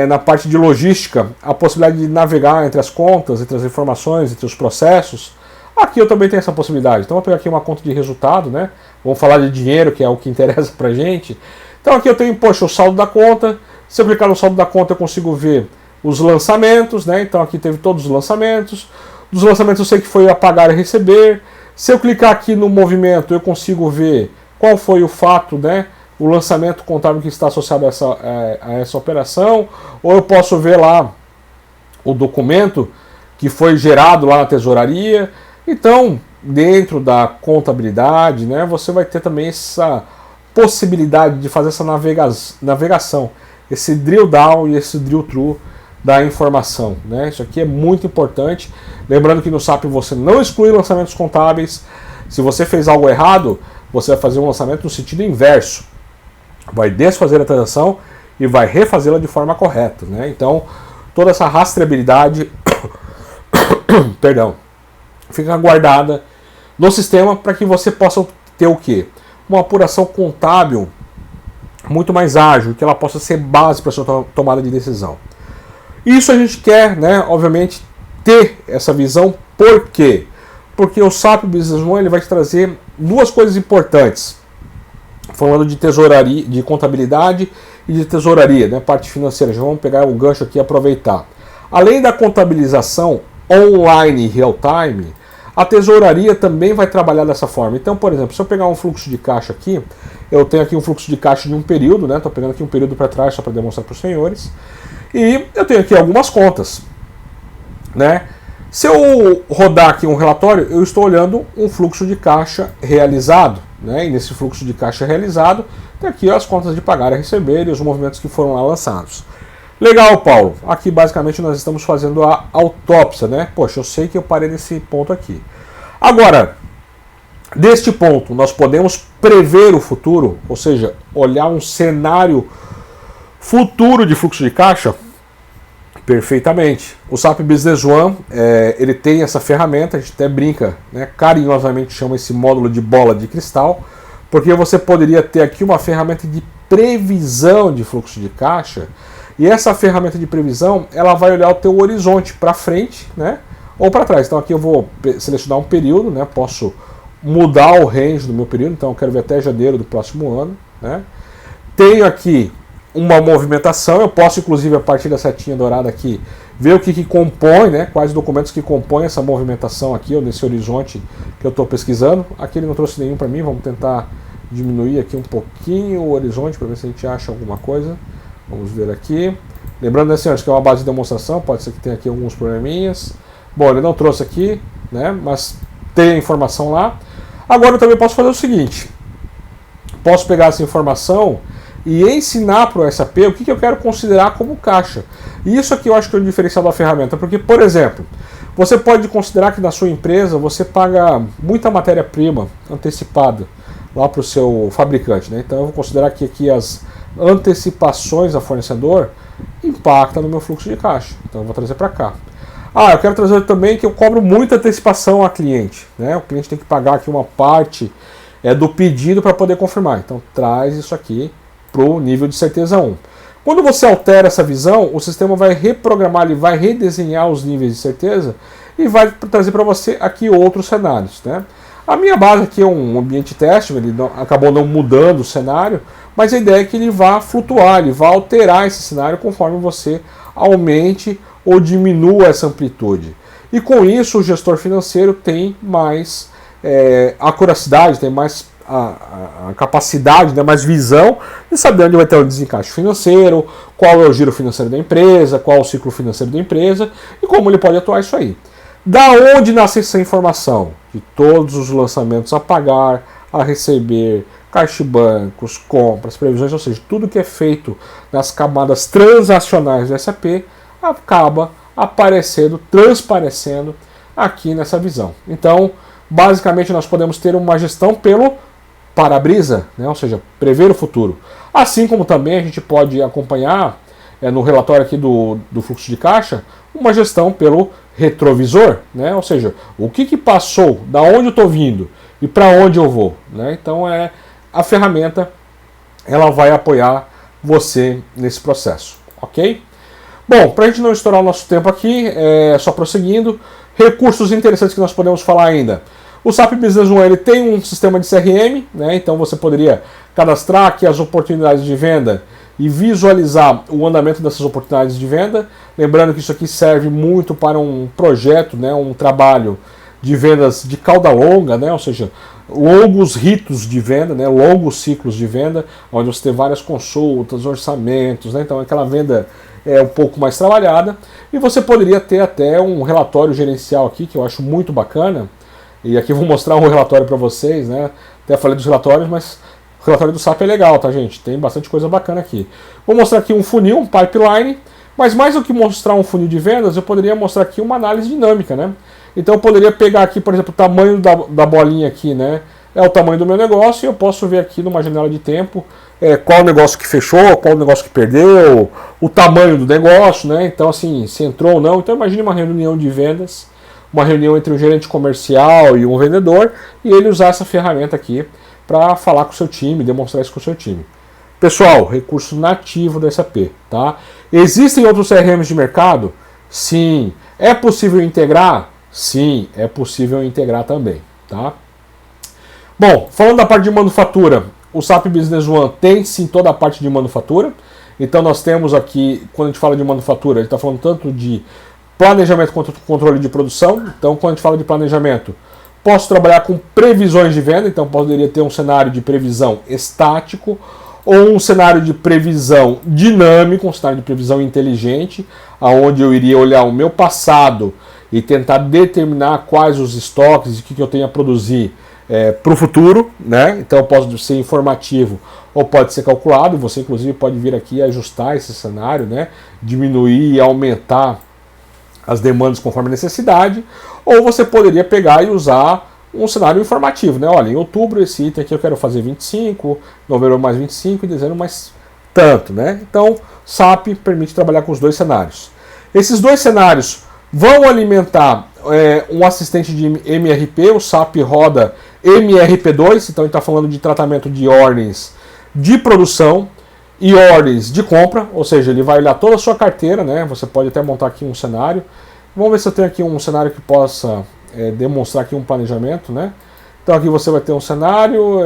na parte de logística a possibilidade de navegar entre as contas, entre as informações, entre os processos, aqui eu também tenho essa possibilidade. Então eu vou pegar aqui uma conta de resultado, né? Vamos falar de dinheiro, que é o que interessa pra gente. Então aqui eu tenho, poxa, o saldo da conta. Se eu clicar no saldo da conta eu consigo ver os lançamentos, né? Então aqui teve todos os lançamentos. Dos lançamentos eu sei que foi a pagar e receber. Se eu clicar aqui no movimento, eu consigo ver qual foi o fato, né, o lançamento contábil que está associado a essa operação, ou eu posso ver lá o documento que foi gerado lá na tesouraria. Então, dentro da contabilidade, né, você vai ter também essa possibilidade de fazer essa navegação, esse drill down e esse drill through da informação, né? Isso aqui é muito importante. Lembrando que no SAP você não exclui lançamentos contábeis. Se você fez algo errado, você vai fazer um lançamento no sentido inverso. Vai desfazer a transação e vai refazê-la de forma correta, né? Então, toda essa rastreabilidade perdão, fica guardada no sistema para que você possa ter o quê? Uma apuração contábil muito mais ágil, que ela possa ser base para a sua tomada de decisão. Isso a gente quer, né, obviamente, ter essa visão. Por quê? Porque o SAP Business One ele vai te trazer duas coisas importantes. Falando de tesouraria, de contabilidade e de tesouraria, né, parte financeira. Já vamos pegar o gancho aqui e aproveitar. Além da contabilização online real time, a tesouraria também vai trabalhar dessa forma. Então, por exemplo, se eu pegar um fluxo de caixa aqui, eu tenho aqui um fluxo de caixa de um período, né? Estou pegando aqui um período para trás só para demonstrar para os senhores. E eu tenho aqui algumas contas, né? Se eu rodar aqui um relatório, eu estou olhando um fluxo de caixa realizado, né? E nesse fluxo de caixa realizado, tem aqui as contas de pagar e receber e os movimentos que foram lá lançados. Legal, Paulo. Aqui basicamente nós estamos fazendo a autópsia, né? Poxa, eu sei que eu parei nesse ponto aqui. Agora, deste ponto, nós podemos prever o futuro, ou seja, olhar um cenário futuro de fluxo de caixa? Perfeitamente. O SAP Business One, ele tem essa ferramenta, a gente até brinca, né, carinhosamente chama esse módulo de bola de cristal, porque você poderia ter aqui uma ferramenta de previsão de fluxo de caixa, e essa ferramenta de previsão, ela vai olhar o teu horizonte para frente, né, ou para trás. Então aqui eu vou selecionar um período, né, posso mudar o range do meu período, então eu quero ver até janeiro do próximo ano, né. Tenho aqui uma movimentação, eu posso inclusive a partir da setinha dourada aqui ver o que compõe, né, quais documentos que compõem essa movimentação aqui, ou nesse horizonte que eu estou pesquisando. Aqui ele não trouxe nenhum para mim, vamos tentar diminuir aqui um pouquinho o horizonte para ver se a gente acha alguma coisa. Vamos ver aqui. Lembrando, né, senhores, que é uma base de demonstração, pode ser que tenha aqui alguns probleminhas. Bom, ele não trouxe aqui, né, mas tem a informação lá. Agora eu também posso fazer o seguinte, posso pegar essa informação e ensinar para o SAP o que eu quero considerar como caixa. E isso aqui eu acho que é o diferencial da ferramenta, porque, por exemplo, você pode considerar que na sua empresa você paga muita matéria-prima antecipada lá para o seu fabricante, né? Então eu vou considerar que aqui as antecipações a fornecedor impactam no meu fluxo de caixa. Então eu vou trazer para cá. Eu quero trazer também que eu cobro muita antecipação a cliente, né? O cliente tem que pagar aqui uma parte do pedido para poder confirmar. Então traz isso aqui para o nível de certeza 1. Quando você altera essa visão, o sistema vai reprogramar, ele vai redesenhar os níveis de certeza e vai trazer para você aqui outros cenários, né? A minha base aqui é um ambiente teste, ele acabou não mudando o cenário, mas a ideia é que ele vá flutuar, ele vá alterar esse cenário conforme você aumente ou diminua essa amplitude. E com isso o gestor financeiro tem mais acuracidade, tem mais a capacidade, né, mais visão de saber onde vai ter o desencaixe financeiro, qual é o giro financeiro da empresa, qual é o ciclo financeiro da empresa e como ele pode atuar isso aí. Da onde nasce essa informação? De todos os lançamentos a pagar, a receber, caixabancos, compras, previsões, ou seja, tudo que é feito nas camadas transacionais do SAP acaba aparecendo, transparecendo aqui nessa visão. Então, basicamente, nós podemos ter uma gestão pelo para-brisa, né? Ou seja, prever o futuro. Assim como também a gente pode acompanhar no relatório aqui do fluxo de caixa, uma gestão pelo retrovisor, né? Ou seja, o que passou, da onde eu estou vindo e para onde eu vou, né? Então a ferramenta ela vai apoiar você nesse processo, ok? Bom, para a gente não estourar o nosso tempo aqui, só prosseguindo, recursos interessantes que nós podemos falar ainda. O SAP Business One ele tem um sistema de CRM, né? Então você poderia cadastrar aqui as oportunidades de venda e visualizar o andamento dessas oportunidades de venda. Lembrando que isso aqui serve muito para um projeto, né? Um trabalho de vendas de cauda longa, né? Ou seja, longos ritos de venda, né? Longos ciclos de venda, onde você tem várias consultas, orçamentos, né? Então aquela venda um pouco mais trabalhada. E você poderia ter até um relatório gerencial aqui, que eu acho muito bacana. E aqui eu vou mostrar um relatório para vocês, né? Até falei dos relatórios, mas o relatório do SAP é legal, tá, gente? Tem bastante coisa bacana aqui. Vou mostrar aqui um funil, um pipeline, mas mais do que mostrar um funil de vendas, eu poderia mostrar aqui uma análise dinâmica, né? Então eu poderia pegar aqui, por exemplo, o tamanho da bolinha aqui, né? É o tamanho do meu negócio e eu posso ver aqui numa janela de tempo qual o negócio que fechou, qual o negócio que perdeu, o tamanho do negócio, né? Então, assim, se entrou ou não. Então imagine uma reunião de vendas, uma reunião entre um gerente comercial e um vendedor, e ele usar essa ferramenta aqui para falar com o seu time, demonstrar isso com o seu time. Pessoal, recurso nativo do SAP, tá? Existem outros CRMs de mercado? Sim. É possível integrar? Sim, é possível integrar também, tá? Bom, falando da parte de manufatura, o SAP Business One tem sim toda a parte de manufatura. Então nós temos aqui, quando a gente fala de manufatura, ele está falando tanto de planejamento quanto controle de produção. Então quando a gente fala de planejamento, posso trabalhar com previsões de venda, então poderia ter um cenário de previsão estático ou um cenário de previsão dinâmico, um cenário de previsão inteligente, aonde eu iria olhar o meu passado e tentar determinar quais os estoques e o que eu tenho a produzir para o futuro, né? Então pode ser informativo ou pode ser calculado. Você inclusive pode vir aqui e ajustar esse cenário, né? Diminuir e aumentar as demandas conforme a necessidade, ou você poderia pegar e usar um cenário informativo, né? Olha, em outubro esse item aqui eu quero fazer 25, novembro mais 25 e dezembro mais tanto, né? Então SAP permite trabalhar com os dois cenários. Esses dois cenários vão alimentar um assistente de MRP, o SAP roda MRP2, então ele está falando de tratamento de ordens de produção e ordens de compra, ou seja, ele vai olhar toda a sua carteira, né? Você pode até montar aqui um cenário. Vamos ver se eu tenho aqui um cenário que possa demonstrar aqui um planejamento, né? Então aqui você vai ter um cenário,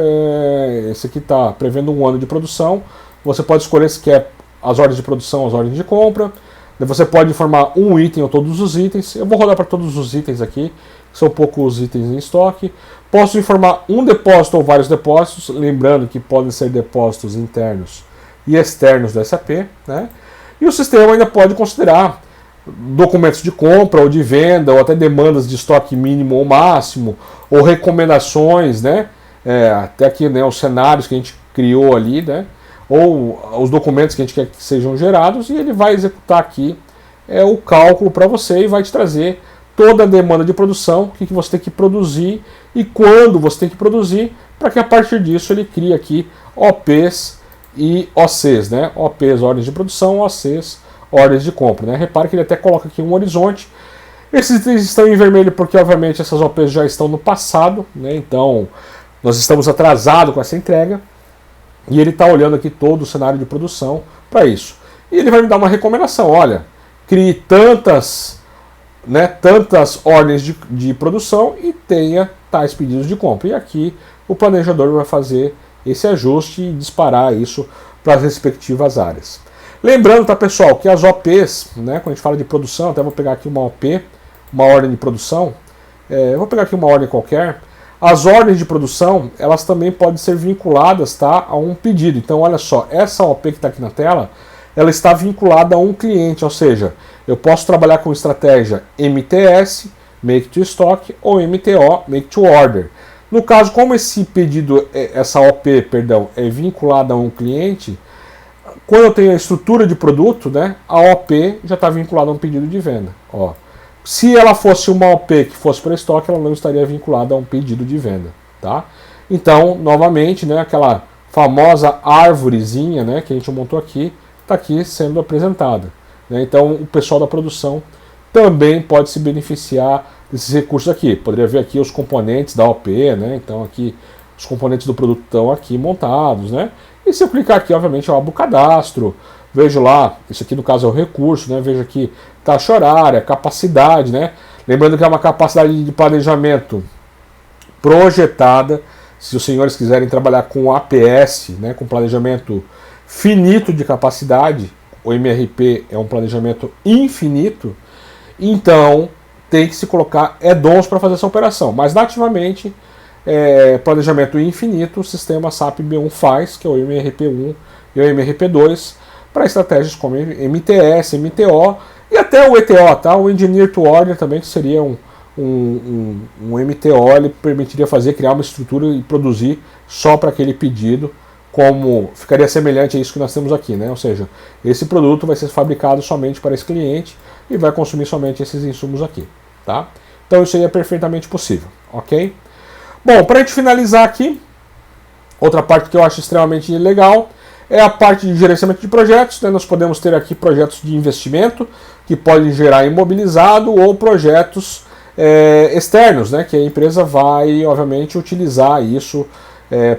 esse aqui está prevendo um ano de produção. Você pode escolher se quer as ordens de produção, as ordens de compra. Você pode informar um item ou todos os itens. Eu vou rodar para todos os itens aqui, são poucos itens em estoque. Posso informar um depósito ou vários depósitos, lembrando que podem ser depósitos internos e externos do SAP, né? E o sistema ainda pode considerar documentos de compra ou de venda, ou até demandas de estoque mínimo ou máximo, ou recomendações, né? Até aqui, né, os cenários que a gente criou ali, né? Ou os documentos que a gente quer que sejam gerados, e ele vai executar aqui o cálculo para você e vai te trazer toda a demanda de produção, o que você tem que produzir e quando você tem que produzir, para que a partir disso ele crie aqui OPs e OCs, né? OPs, ordens de produção, OCs, ordens de compra, né? Repare que ele até coloca aqui um horizonte. Esses itens estão em vermelho porque, obviamente, essas OPs já estão no passado, né? Então, nós estamos atrasados com essa entrega. E ele está olhando aqui todo o cenário de produção para isso. E ele vai me dar uma recomendação. Olha, crie tantas né, tantas ordens de produção e tenha tais pedidos de compra. E aqui o planejador vai fazer esse ajuste e disparar isso para as respectivas áreas. Lembrando, tá, pessoal, que as OPs, né, quando a gente fala de produção, até vou pegar aqui uma OP, uma ordem de produção, vou pegar aqui uma ordem qualquer. As ordens de produção, elas também podem ser vinculadas, tá, a um pedido. Então, olha só, essa OP que está aqui na tela, ela está vinculada a um cliente, ou seja, eu posso trabalhar com estratégia MTS, Make to Stock, ou MTO, Make to Order. No caso, como esse pedido, essa OP, perdão, é vinculada a um cliente, quando eu tenho a estrutura de produto, né, a OP já está vinculada a um pedido de venda. Ó. Se ela fosse uma OP que fosse para estoque, ela não estaria vinculada a um pedido de venda. Tá? Então, novamente, né, aquela famosa árvorezinha, né, que a gente montou aqui, está aqui sendo apresentada. Né? Então, o pessoal da produção também pode se beneficiar desses recursos aqui. Poderia ver aqui os componentes da OP, né? Então aqui os componentes do produto estão aqui montados, né? E se eu clicar aqui, obviamente eu abro o cadastro, vejo lá, isso aqui no caso é o recurso, né? Vejo aqui taxa horária, capacidade, né? Lembrando que é uma capacidade de planejamento projetada. Se os senhores quiserem trabalhar com APS, né? Com planejamento finito de capacidade, o MRP é um planejamento infinito, então tem que se colocar add-ons para fazer essa operação. Mas nativamente, planejamento infinito, o sistema SAP B1 faz, que é o MRP1 e o MRP2, para estratégias como MTS, MTO e até o ETO, tá? O Engineer to Order também, que seria um MTO, ele permitiria criar uma estrutura e produzir só para aquele pedido, como ficaria semelhante a isso que nós temos aqui, né? Ou seja, esse produto vai ser fabricado somente para esse cliente e vai consumir somente esses insumos aqui, tá? Então isso aí é perfeitamente possível, ok? Bom, para a gente finalizar aqui, outra parte que eu acho extremamente legal é a parte de gerenciamento de projetos, né? Nós podemos ter aqui projetos de investimento que podem gerar imobilizado ou projetos externos, né? Que a empresa vai, obviamente, utilizar isso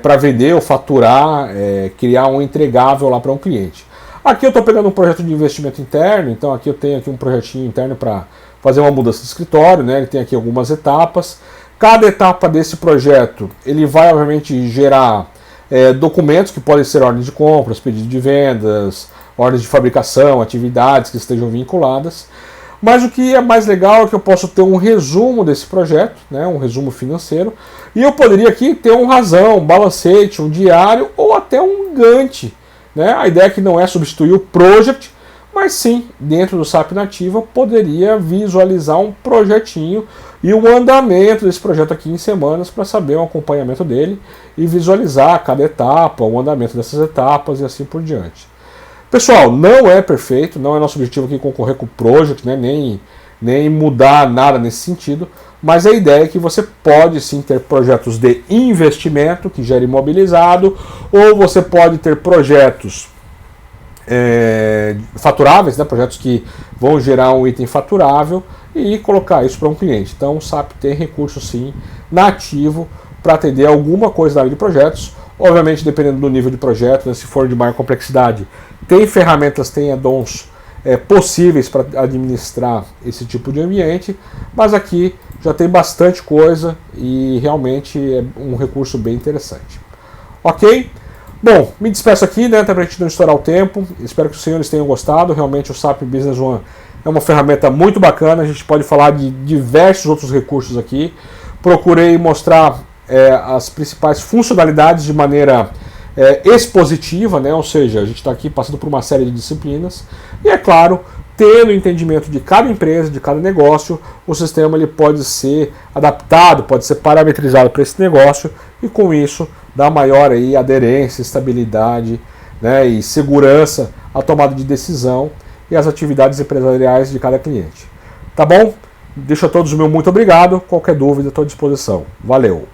para vender ou faturar, criar um entregável lá para um cliente. Aqui eu estou pegando um projeto de investimento interno, então aqui eu tenho aqui um projetinho interno para fazer uma mudança de escritório, né? Ele tem aqui algumas etapas. Cada etapa desse projeto, ele vai obviamente gerar documentos que podem ser ordens de compras, pedidos de vendas, ordens de fabricação, atividades que estejam vinculadas. Mas o que é mais legal é que eu posso ter um resumo desse projeto, né, um resumo financeiro, e eu poderia aqui ter um razão, um balancete, um diário ou até um Gantt. Né? A ideia aqui não é substituir o project, mas sim, dentro do SAP Nativa, poderia visualizar um projetinho e o andamento desse projeto aqui em semanas para saber o acompanhamento dele e visualizar cada etapa, o andamento dessas etapas e assim por diante. Pessoal, não é perfeito, não é nosso objetivo aqui concorrer com o project, né, nem mudar nada nesse sentido, mas a ideia é que você pode sim ter projetos de investimento que gera imobilizado, ou você pode ter projetos faturáveis, né, projetos que vão gerar um item faturável e colocar isso para um cliente. Então o SAP tem recurso sim nativo para atender alguma coisa da área de projetos. Obviamente, dependendo do nível de projeto, né, se for de maior complexidade, tem ferramentas, tem add-ons possíveis para administrar esse tipo de ambiente, mas aqui já tem bastante coisa e realmente é um recurso bem interessante. Ok? Bom, me despeço aqui, né, até para a gente não estourar o tempo. Espero que os senhores tenham gostado. Realmente o SAP Business One é uma ferramenta muito bacana. A gente pode falar de diversos outros recursos aqui. Procurei mostrar as principais funcionalidades de maneira expositiva, né? Ou seja, a gente está aqui passando por uma série de disciplinas. E é claro, tendo entendimento de cada empresa, de cada negócio, o sistema ele pode ser adaptado, pode ser parametrizado para esse negócio e com isso dá maior aí aderência, estabilidade, né, e segurança à tomada de decisão e às atividades empresariais de cada cliente. Tá bom? Deixo a todos o meu muito obrigado. Qualquer dúvida, estou à disposição. Valeu!